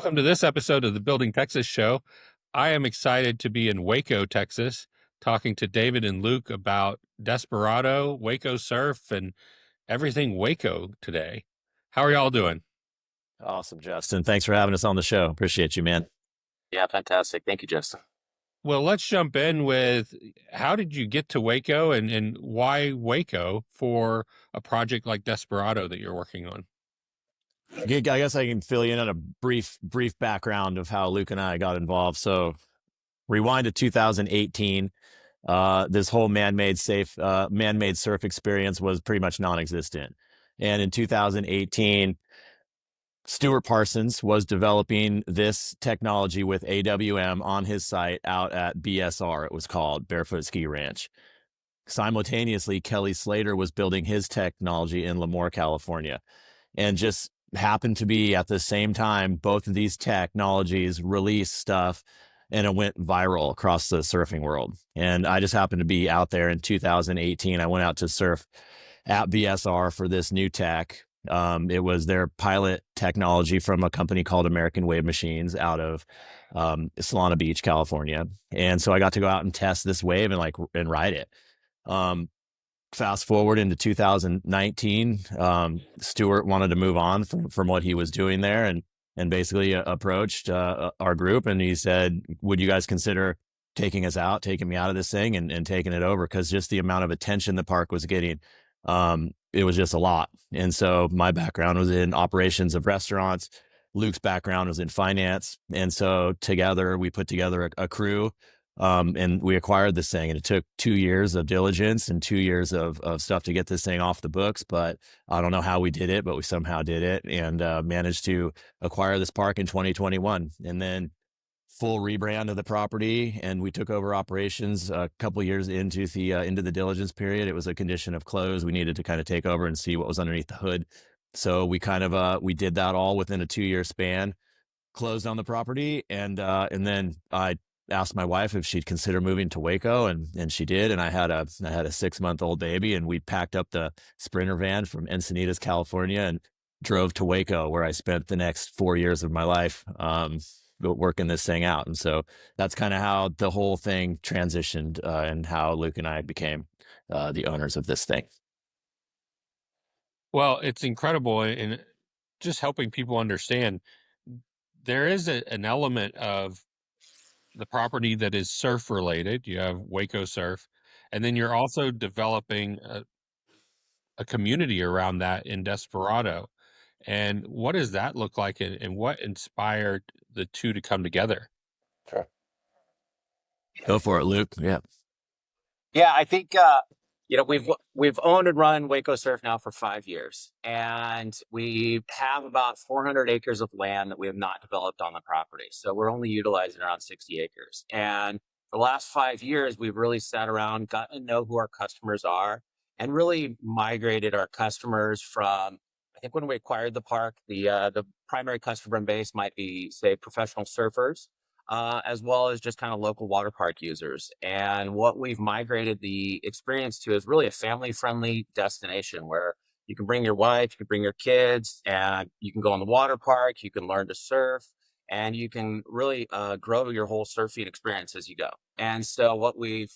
Welcome to this episode of the Building Texas Show. I am excited to be in Waco, Texas, talking to David and Luke about Desperado, Waco Surf, and everything Waco today. How are y'all doing? Awesome, Justin. Thanks for having us on the show. Appreciate you, man. Yeah, fantastic. Thank you, Justin. Well, let's jump in with how did you get to Waco and why Waco for a project like Desperado that you're working on? I guess I can fill you in on a brief background of how Luke and I got involved. So rewind to 2018. This whole man-made surf experience was pretty much non-existent. And in 2018, Stuart Parsons was developing this technology with AWM on his site out at BSR. It was called Barefoot Ski Ranch. Simultaneously, Kelly Slater was building his technology in Lemoore, California. And just happened to be at the same time, both of these technologies released stuff and it went viral across the surfing world. And I just happened to be out there in 2018. I went out to surf at BSR for this new tech. It was their pilot technology from a company called American Wave Machines out of Solana Beach, California. And so I got to go out and test this wave and ride it. Fast forward into 2019, Stuart wanted to move on from what he was doing there and basically approached our group and he said, would you guys consider taking me out of this thing and taking it over? Because just the amount of attention the park was getting, it was just a lot. And so my background was in operations of restaurants. Luke's background was in finance. And so together we put together a crew. And we acquired this thing and it took 2 years of diligence and 2 years of stuff to get this thing off the books. But I don't know how we did it, but we somehow did it and managed to acquire this park in 2021 and then full rebrand of the property. And we took over operations a couple of years into the diligence period. It was a condition of close. We needed to kind of take over and see what was underneath the hood. So we kind of, we did that all within a 2-year span, closed on the property. And then I asked my wife if she'd consider moving to Waco and she did. And I had a 6-month-old baby and we packed up the Sprinter van from Encinitas, California and drove to Waco where I spent the next 4 years of my life, working this thing out. And so that's kind of how the whole thing transitioned, and how Luke and I became, the owners of this thing. Well, it's incredible in just helping people understand there is an element of the property that is surf related. You have Waco Surf, and then you're also developing a community around that in Desperado. And what does that look like, and what inspired the two to come together? Sure. Go for it, Luke. Yeah. Yeah, I think we've owned and run Waco Surf now for 5 years, and we have about 400 acres of land that we have not developed on the property. So we're only utilizing around 60 acres. And for the last 5 years, we've really sat around, gotten to know who our customers are, and really migrated our customers from. I think when we acquired the park, the primary customer base might be, say, professional surfers, as well as just kind of local water park users. And what we've migrated the experience to is really a family-friendly destination where you can bring your wife, you can bring your kids, and you can go on the water park, you can learn to surf, and you can really grow your whole surfing experience as you go. And so what we've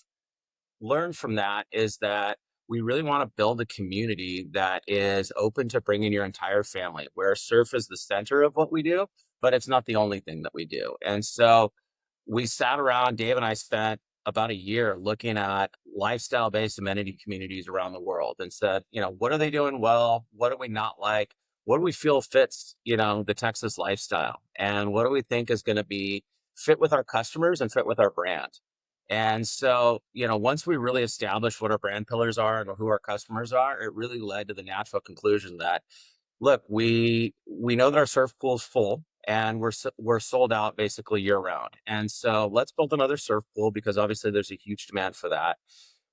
learned from that is that we really want to build a community that is open to bringing your entire family, where surf is the center of what we do, but it's not the only thing that we do. And so we sat around, Dave and I spent about a year looking at lifestyle-based amenity communities around the world and said, what are they doing well? What do we not like? What do we feel fits, the Texas lifestyle? And what do we think is going to be fit with our customers and fit with our brand? And so, once we really established what our brand pillars are and who our customers are, it really led to the natural conclusion that, look, we know that our surf pool's full and we're sold out basically year round. And so let's build another surf pool because obviously there's a huge demand for that.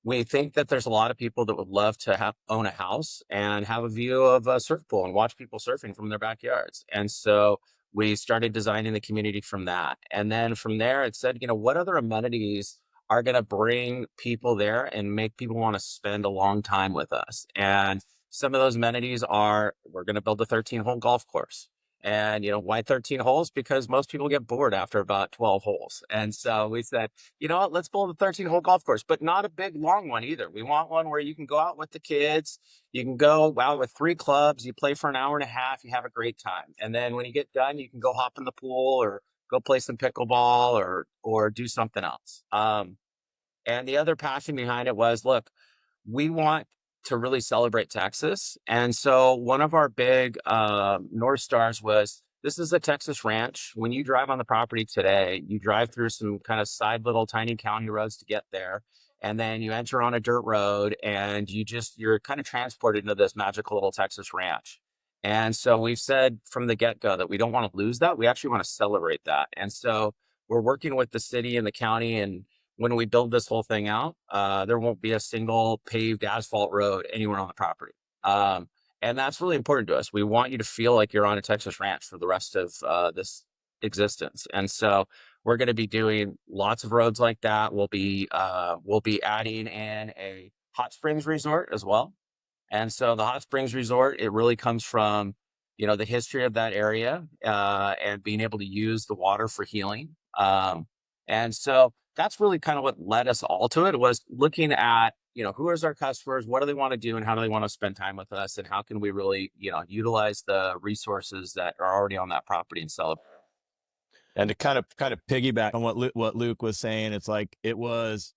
We think that there's a lot of people that would love to own a house and have a view of a surf pool and watch people surfing from their backyards. And so we started designing the community from that. And then from there, it said, what other amenities are going to bring people there and make people want to spend a long time with us? And some of those amenities are, we're going to build a 13-hole golf course. And, why 13 holes? Because most people get bored after about 12 holes. And so we said, you know what, let's build a 13-hole golf course, but not a big long one either. We want one where you can go out with the kids. You can go out with 3 clubs. You play for an hour and a half. You have a great time. And then when you get done, you can go hop in the pool or go play some pickleball or do something else. And the other passion behind it was, look, we want to really celebrate Texas. And so one of our big North Stars was, this is a Texas ranch. When you drive on the property today, you drive through some kind of side little tiny county roads to get there. And then you enter on a dirt road and you're kind of transported into this magical little Texas ranch. And so we've said from the get-go that we don't want to lose that. We actually want to celebrate that. And so we're working with the city and the county, and when we build this whole thing out, there won't be a single paved asphalt road anywhere on the property. And that's really important to us. We want you to feel like you're on a Texas ranch for the rest of this existence. And so we're going to be doing lots of roads like that. We'll be adding in a hot springs resort as well. And so the hot springs resort, it really comes from, the history of that area and being able to use the water for healing. And so that's really kind of what led us all to it, was looking at, who is our customers, what do they want to do, and how do they want to spend time with us, and how can we really, utilize the resources that are already on that property and celebrate. And to kind of piggyback on what Luke was saying, it's like it was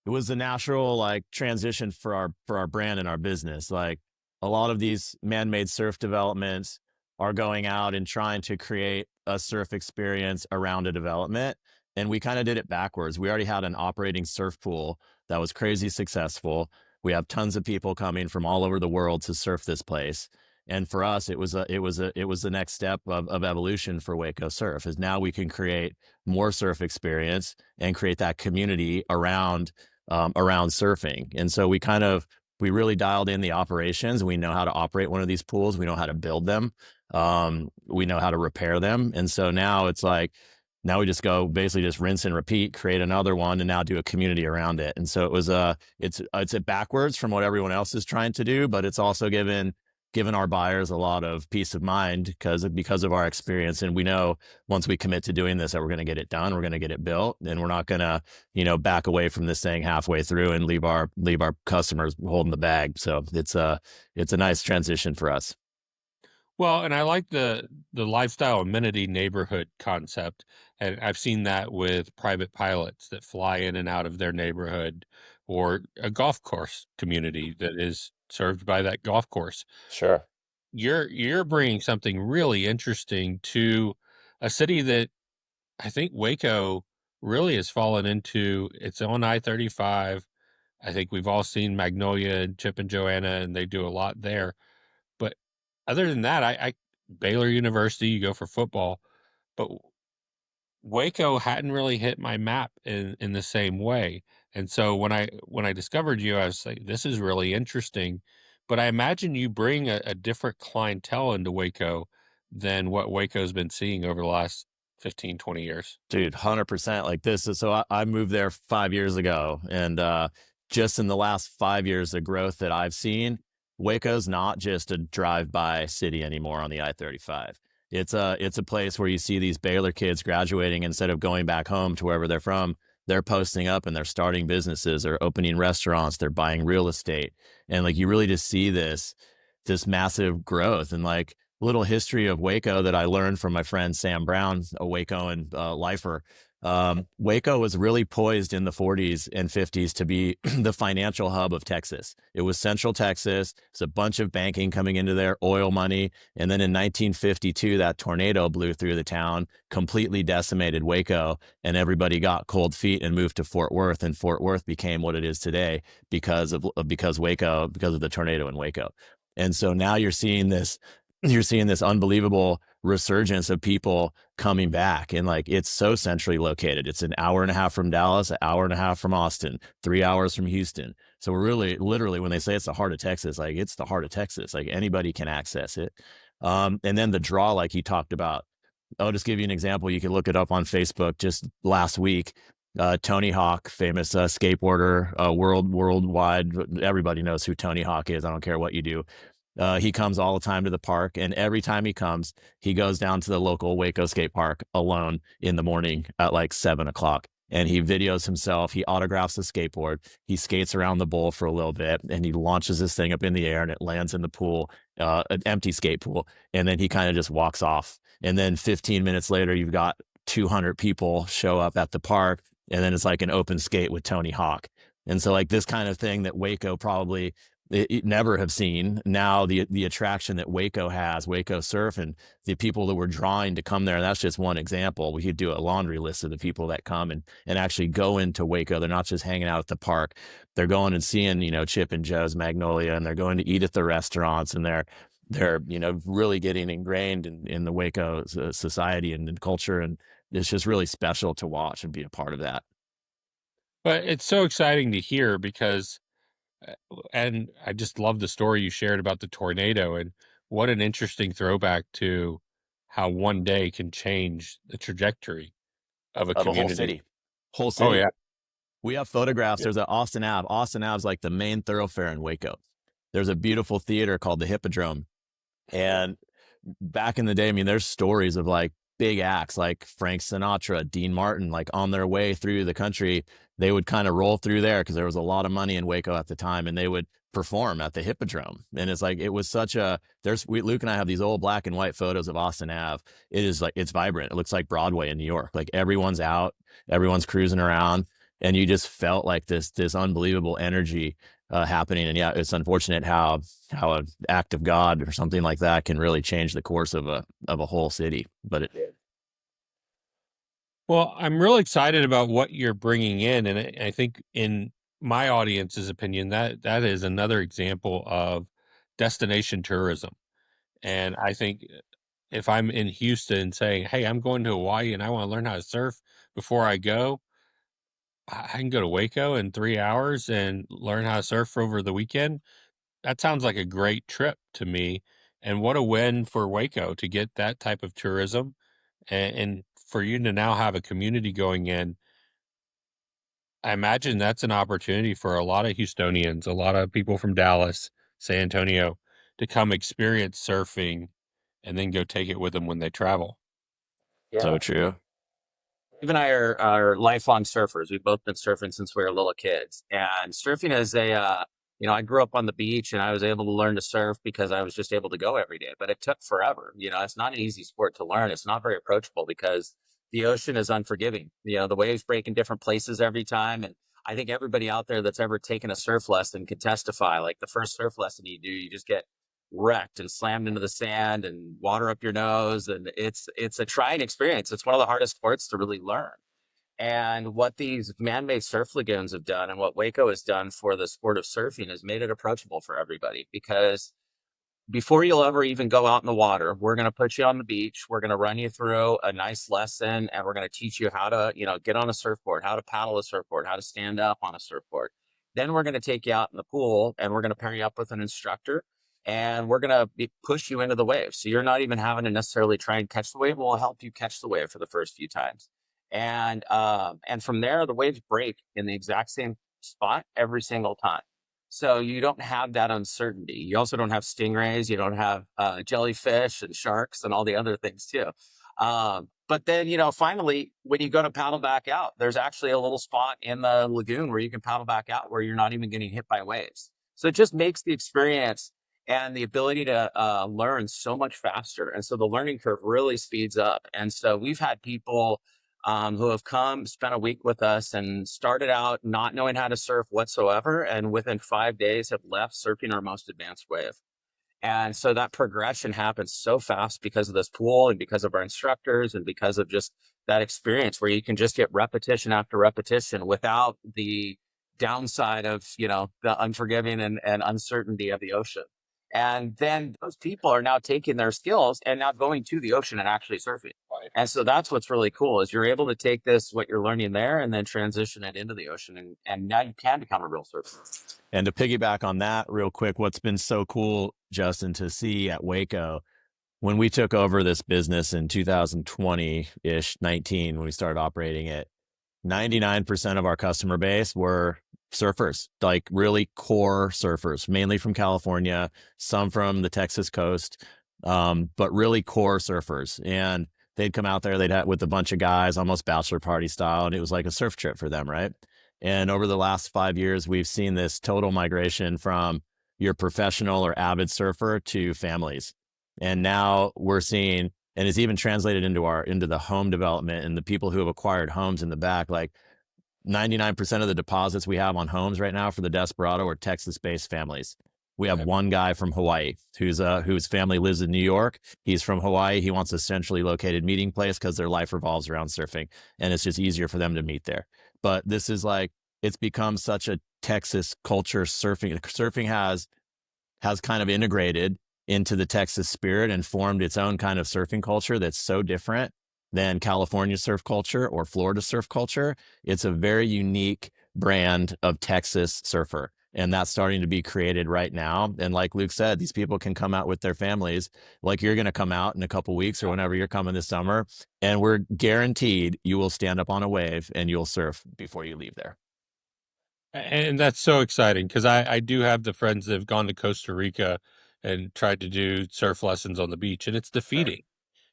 the natural like transition for our brand and our business. Like a lot of these man-made surf developments are going out and trying to create a surf experience around a development. And we kind of did it backwards. We already had an operating surf pool that was crazy successful. We have tons of people coming from all over the world to surf this place. And for us, it was the next step of evolution for Waco Surf, is now we can create more surf experience and create that community around surfing. And so we really dialed in the operations. We know how to operate one of these pools. We know how to build them. We know how to repair them. And so now it's like, now we just go basically just rinse and repeat, create another one, and now do a community around it. And so it was it's backwards from what everyone else is trying to do, but it's also given our buyers a lot of peace of mind because of our experience. And we know once we commit to doing this, that we're going to get it done, we're going to get it built, and we're not going to, back away from this thing halfway through and leave our customers holding the bag. So it's a nice transition for us. Well, and I like the lifestyle amenity neighborhood concept. And I've seen that with private pilots that fly in and out of their neighborhood, or a golf course community that is served by that golf course. Sure. You're bringing something really interesting to a city that I think Waco really has fallen into its own I-35. I think we've all seen Magnolia and Chip and Joanna, and they do a lot there. But other than that, I Baylor University, you go for football, but Waco hadn't really hit my map in the same way. And so when I discovered you, I was like, this is really interesting. But I imagine you bring a different clientele into Waco than what Waco's been seeing over the last 15, 20 years. Dude, 100%. Like this is, so I moved there 5 years ago, and just in the last 5 years, the growth that I've seen, Waco's not just a drive-by city anymore on the I-35. It's a place where you see these Baylor kids graduating, instead of going back home to wherever they're from, they're posting up and they're starting businesses, they're opening restaurants, they're buying real estate. And like, you really just see this massive growth. And like, little history of Waco that I learned from my friend Sam Brown, a Wacoan lifer. Waco was really poised in the 40s and 50s to be the financial hub of Texas. It was Central Texas. It's a bunch of banking coming into there, oil money. And then in 1952, that tornado blew through the town, completely decimated Waco, and everybody got cold feet and moved to Fort Worth. And Fort Worth became what it is today because of the tornado in Waco. And so now you're seeing this unbelievable resurgence of people coming back. And like, it's so centrally located. It's an hour and a half from Dallas, an hour and a half from Austin, 3 hours from Houston. So we're really, literally, when they say it's the heart of Texas, like, it's the heart of Texas. Like, anybody can access it. And then the draw, like you talked about, I'll just give you an example. You can look it up on Facebook. Just last week, Tony Hawk, famous skateboarder, worldwide. Everybody knows who Tony Hawk is. I don't care what you do. He comes all the time to the park, and every time he comes, he goes down to the local Waco skate park alone in the morning at like 7 o'clock. And he videos himself. He autographs the skateboard. He skates around the bowl for a little bit, and he launches this thing up in the air, and it lands in the pool, an empty skate pool. And then he kind of just walks off. And then 15 minutes later, you've got 200 people show up at the park, and then it's like an open skate with Tony Hawk. And so, like, this kind of thing that Waco probably it never have seen. Now the attraction that Waco has, Waco Surf, and the people that we're drawing to come there, that's just one example. We could do a laundry list of the people that come and actually go into Waco. They're not just hanging out at the park. They're going and seeing, Chip and Joe's Magnolia, and they're going to eat at the restaurants, and they're really getting ingrained in the Waco society and culture. And it's just really special to watch and be a part of that. But it's so exciting to hear because and I just love the story you shared about the tornado, and what an interesting throwback to how one day can change the trajectory of a Of a community. whole Oh, city. yeah. We have photographs. Yeah. There's an Austin Ave. Austin Ave is like the main thoroughfare in Waco. There's a beautiful theater called the Hippodrome. And back in the day, I mean, there's stories of like big acts like Frank Sinatra, Dean Martin, like on their way through the country, they would kind of roll through there because there was a lot of money in Waco at the time, and they would perform at the Hippodrome. And it's like, it was such a, Luke and I have these old black and white photos of Austin Ave. It is like, it's vibrant. It looks like Broadway in New York. Like everyone's out, everyone's cruising around, and you just felt like this unbelievable energy happening. And yeah, it's unfortunate how an act of God or something like that can really change the course of a whole city. But it did. Well, I'm real excited about what you're bringing in, and I think in my audience's opinion, that is another example of destination tourism. And I think if I'm in Houston saying, "Hey, I'm going to Hawaii and I want to learn how to surf before I go," I can go to Waco in 3 hours and learn how to surf for over the weekend. That sounds like a great trip to me, and what a win for Waco to get that type of tourism, and for you to now have a community going in. I imagine that's an opportunity for a lot of Houstonians, a lot of people from Dallas, San Antonio, to come experience surfing and then go take it with them when they travel. So true. Steve and I are lifelong surfers. We've both been surfing since we were little kids. And surfing is I grew up on the beach, and I was able to learn to surf because I was just able to go every day. But it took forever. It's not an easy sport to learn. It's not very approachable because the ocean is unforgiving. The waves break in different places every time. And I think everybody out there that's ever taken a surf lesson can testify. Like the first surf lesson you do, you just get wrecked and slammed into the sand and water up your nose, and it's a trying experience. It's one of the hardest sports to really learn. And what these man-made surf lagoons have done, and what Waco has done for the sport of surfing, is made it approachable for everybody. Because before you'll ever even go out in the water, we're going to put you on the beach. We're going to run you through a nice lesson, and we're going to teach you how to, get on a surfboard, how to paddle a surfboard, how to stand up on a surfboard. Then we're going to take you out in the pool, and we're going to pair you up with an instructor, and we're going to push you into the wave. So you're not even having to necessarily try and catch the wave. We'll help you catch the wave for the first few times. And from there, the waves break in the exact same spot every single time. So you don't have that uncertainty. You also don't have stingrays. You don't have jellyfish and sharks and all the other things too. But then, finally, when you go to paddle back out, there's actually a little spot in the lagoon where you can paddle back out where you're not even getting hit by waves. So it just makes the experience and the ability to learn so much faster. And so the learning curve really speeds up. And so we've had people who have come, spent a week with us, and started out not knowing how to surf whatsoever, and within 5 days have left surfing our most advanced wave. And so that progression happens so fast because of this pool and because of our instructors and because of just that experience where you can just get repetition after repetition without the downside of, the unforgiving and uncertainty of the ocean. And then those people are now taking their skills and now going to the ocean and actually surfing. Right. And so that's what's really cool is you're able to take what you're learning there and then transition it into the ocean. And now you can become a real surfer. And to piggyback on that real quick, what's been so cool, Justin, to see at Waco, when we took over this business in 2020-ish, 19, when we started operating it, 99% of our customer base were surfers, like really core surfers, mainly from California, some from the Texas coast, but really core surfers. And they'd come out there, they'd have with a bunch of guys, almost bachelor party style, and it was like a surf trip for them, right? And over the last 5 years, we've seen this total migration from your professional or avid surfer to families. And now we're seeing, and it's even translated into the home development and the people who have acquired homes in the back, like 99% of the deposits we have on homes right now for the Desperado are Texas-based families. We have one guy from Hawaii whose family lives in New York. He's from Hawaii. He wants a centrally located meeting place because their life revolves around surfing, and it's just easier for them to meet there. But this is like, it's become such a Texas culture. Surfing has kind of integrated into the Texas spirit and formed its own kind of surfing culture that's so different than California surf culture or Florida surf culture. It's a very unique brand of Texas surfer. And that's starting to be created right now. And like Luke said, these people can come out with their families, like you're going to come out in a couple weeks or whenever you're coming this summer. And we're guaranteed you will stand up on a wave and you'll surf before you leave there. And that's so exciting because I do have the friends that have gone to Costa Rica and tried to do surf lessons on the beach, and it's defeating.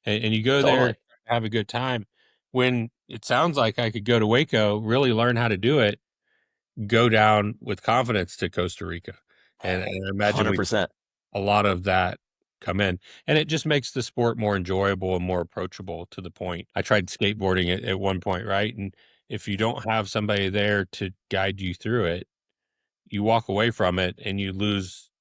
And you go there, Totally. have a good time. When it sounds like I could go to Waco, really learn how to do it, go down with confidence to Costa Rica. And I imagine we 100%. a lot of that come in. And it just makes the sport more enjoyable and more approachable to the point. I tried skateboarding at one point, right? And if you don't have somebody there to guide you through it, you walk away from it and you lose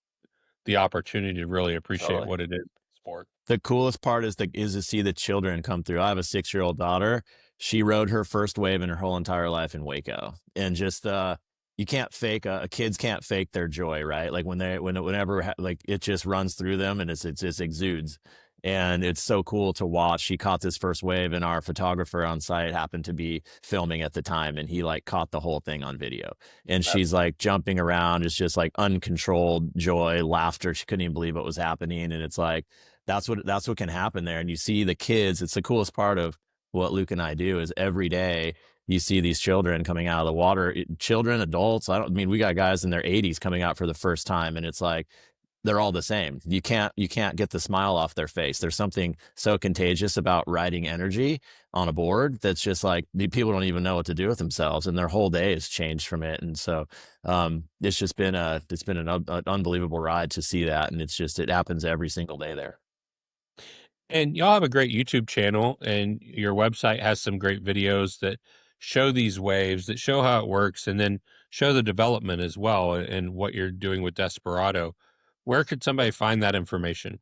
the opportunity to really appreciate Totally. what it is, sport. The coolest part is to see the children come through. I have a 6-year-old daughter. She rode her first wave in her whole entire life in Waco, and just you can't fake kids can't fake their joy, right? Like whenever like it just runs through them and it just exudes. And it's so cool to watch. She caught this first wave, and our photographer on site happened to be filming at the time, and he like caught the whole thing on video. And she's like jumping around, it's just like uncontrolled joy, laughter. She couldn't even believe what was happening, and it's like that's what can happen there. And you see the kids. It's the coolest part of what Luke and I do is every day you see these children coming out of the water, children, adults. I mean, we got guys in their 80s coming out for the first time, and it's like they're all the same. You can't get the smile off their face. There's something so contagious about riding energy on a board that's just like people don't even know what to do with themselves, and their whole day has changed from it. And so it's just been an unbelievable ride to see that, and it happens every single day there. And y'all have a great YouTube channel, and your website has some great videos that show these waves, that show how it works, and then show the development as well and what you're doing with Desperado. Where could somebody find that information?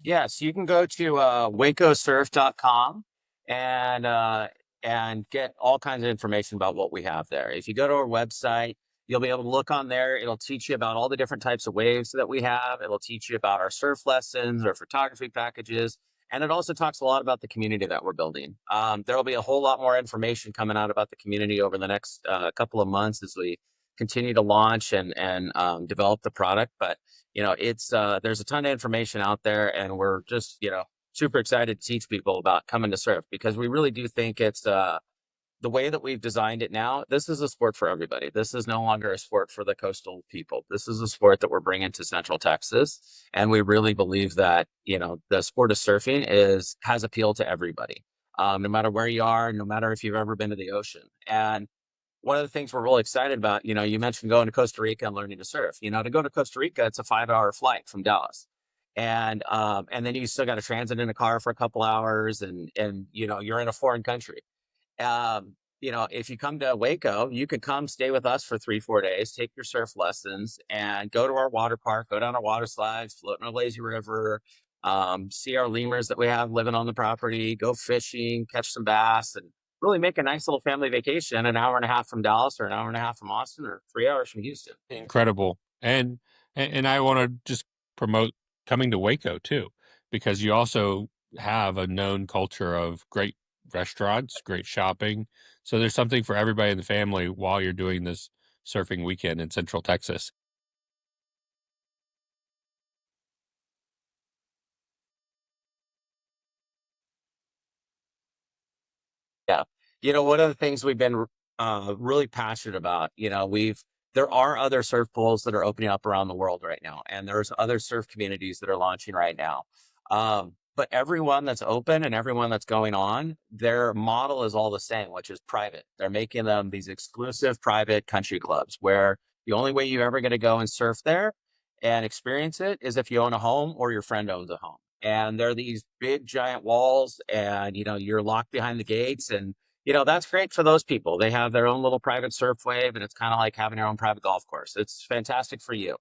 Yes, you can go to wacosurf.com and get all kinds of information about what we have there. If you go to our website, you'll be able to look on there. It'll teach you about all the different types of waves that we have. It'll teach you about our surf lessons, our photography packages, and it also talks a lot about the community that we're building. There will be a whole lot more information coming out about the community over the next couple of months as we continue to launch and develop the product. But it's there's a ton of information out there, and we're just super excited to teach people about coming to surf, because we really do think it's the way that we've designed it now. This is a sport for everybody. This is no longer a sport for the coastal people. This is a sport that we're bringing to Central Texas, and we really believe that the sport of surfing has appeal to everybody, no matter where you are, no matter if you've ever been to the ocean. And one of the things we're really excited about, you mentioned going to Costa Rica and learning to surf. To go to Costa Rica, it's a 5-hour flight from Dallas. And then you still got to transit in a car for a couple hours, and you're in a foreign country. If you come to Waco, you could come stay with us for 3-4 days, take your surf lessons, and go to our water park, go down our water slides, float in a lazy river, see our lemurs that we have living on the property, go fishing, catch some bass, and really make a nice little family vacation, an hour and a half from Dallas, or an hour and a half from Austin, or 3 hours from Houston. Incredible. And I want to just promote coming to Waco too, because you also have a known culture of great restaurants, great shopping. So there's something for everybody in the family while you're doing this surfing weekend in Central Texas. Yeah. One of the things we've been really passionate about. There are other surf pools that are opening up around the world right now, and there's other surf communities that are launching right now. But everyone that's open and everyone that's going on, their model is all the same, which is private. They're making them these exclusive private country clubs where the only way you're ever going to go and surf there and experience it is if you own a home or your friend owns a home. And they're these big giant walls, and you're locked behind the gates, and that's great for those people. They have their own little private surf wave, and it's kind of like having your own private golf course. It's fantastic for you.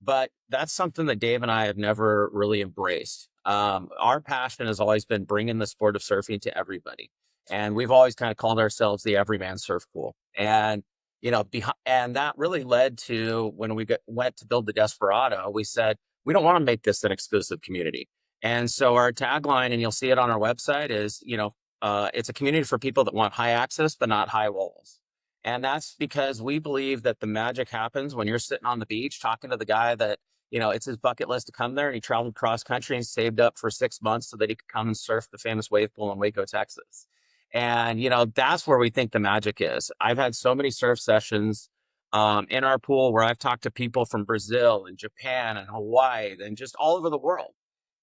But that's something that Dave and I have never really embraced. Our passion has always been bringing the sport of surfing to everybody. And we've always kind of called ourselves the everyman surf pool. And, and that really led to when we went to build the Desperado, we said, we don't want to make this an exclusive community. And so our tagline, and you'll see it on our website, is, it's a community for people that want high access, but not high walls. And that's because we believe that the magic happens when you're sitting on the beach talking to the guy that, it's his bucket list to come there, and he traveled cross country and saved up for 6 months so that he could come and surf the famous wave pool in Waco, Texas. And, that's where we think the magic is. I've had so many surf sessions in our pool where I've talked to people from Brazil and Japan and Hawaii and just all over the world.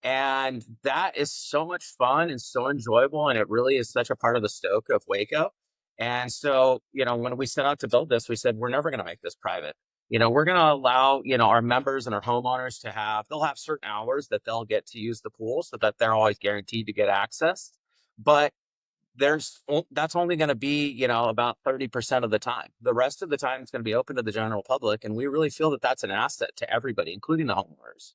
And that is so much fun and so enjoyable. And it really is such a part of the stoke of Waco. And so, when we set out to build this, we said, we're never going to make this private. We're going to allow, our members and our homeowners they'll have certain hours that they'll get to use the pool so that they're always guaranteed to get access. But that's only going to be, about 30% of the time. The rest of the time it's going to be open to the general public. And we really feel that that's an asset to everybody, including the homeowners.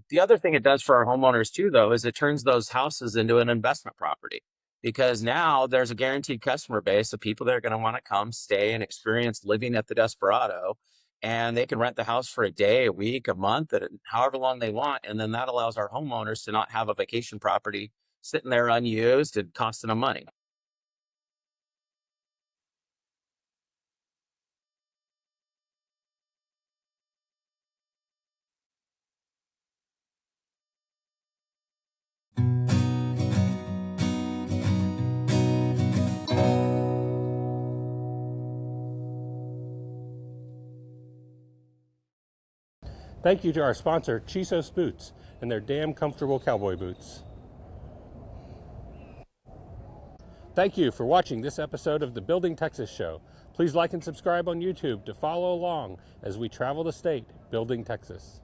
The other thing it does for our homeowners too, though, is it turns those houses into an investment property, because now there's a guaranteed customer base of people that are going to want to come stay and experience living at the Desperado, and they can rent the house for a day, a week, a month, however long they want. And then that allows our homeowners to not have a vacation property sitting there unused and costing them money. Thank you to our sponsor, Chisos Boots, and their damn comfortable cowboy boots. Thank you for watching this episode of the Building Texas Show. Please like and subscribe on YouTube to follow along as we travel the state building Texas.